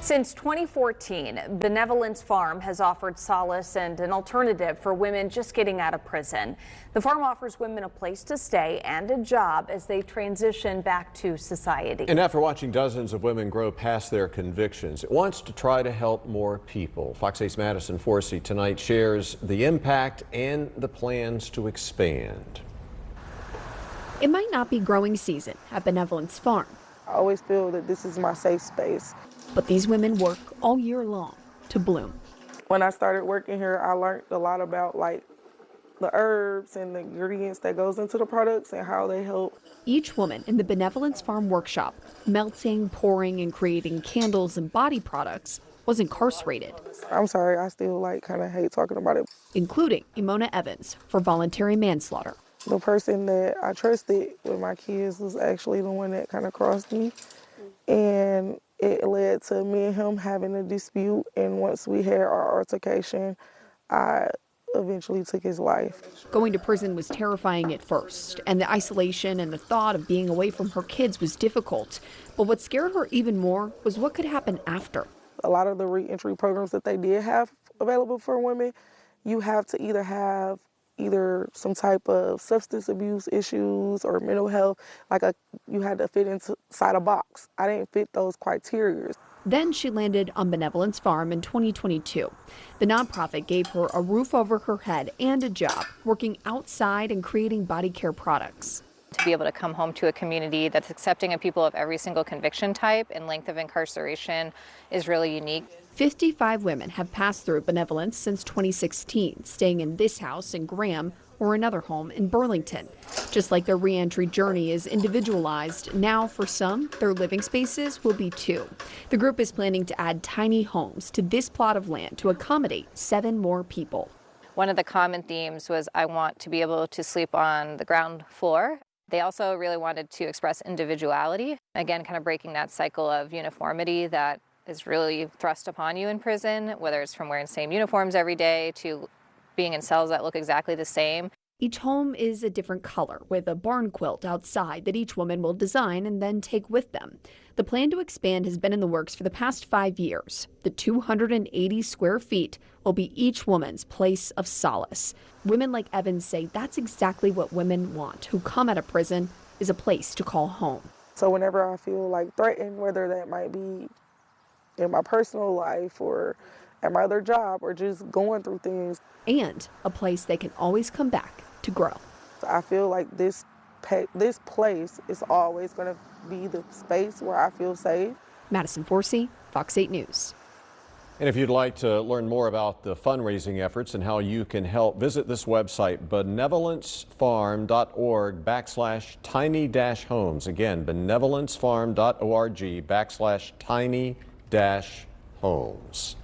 Since 2014, Benevolence Farm has offered solace and an alternative for women just getting out of prison. The farm offers women a place to stay and a job as they transition back to society. And after watching dozens of women grow past their convictions, it wants to try to help more people. Fox 8's Madison Forsey tonight shares the impact and the plans to expand. It might not be growing season at Benevolence Farm. I always feel that this is my safe space. But these women work all year long to bloom. When I started working here, I learned a lot about the herbs and the ingredients that goes into the products and how they help. Each woman in the Benevolence Farm workshop, melting, pouring, and creating candles and body products, was incarcerated. I'm sorry, I still kind of hate talking about it. Including Imona Evans for voluntary manslaughter. The person that I trusted with my kids was actually the one that kind of crossed me. And it led to me and him having a dispute, and once we had our altercation, I eventually took his life. Going to prison was terrifying at first, and the isolation and the thought of being away from her kids was difficult. But what scared her even more was what could happen after. A lot of the reentry programs that they did have available for women, you have to either have some type of substance abuse issues or mental health, you had to fit inside a box. I didn't fit those criteria. Then she landed on Benevolence Farm in 2022. The nonprofit gave her a roof over her head and a job, working outside and creating body care products. To be able to come home to a community that's accepting of people of every single conviction type and length of incarceration is really unique. 55 women have passed through Benevolence since 2016, staying in this house in Graham or another home in Burlington. Just like their reentry journey is individualized, now for some, their living spaces will be too. The group is planning to add tiny homes to this plot of land to accommodate 7 more people. One of the common themes was I want to be able to sleep on the ground floor. They also really wanted to express individuality, again, kind of breaking that cycle of uniformity that is really thrust upon you in prison, whether it's from wearing the same uniforms every day to being in cells that look exactly the same. Each home is a different color with a barn quilt outside that each woman will design and then take with them. The plan to expand has been in the works for the past 5 years. The 280 square feet will be each woman's place of solace. Women like Evans say that's exactly what women want who come out of prison, is a place to call home. So whenever I feel threatened, whether that might be in my personal life or at my other job or just going through things. And a place they can always come back to grow. I feel like this place is always going to be the space where I feel safe. Madison Forsey, Fox 8 News. And if you'd like to learn more about the fundraising efforts and how you can help, visit this website, benevolencefarm.org/tiny-homes. Again, benevolencefarm.org/tiny-homes.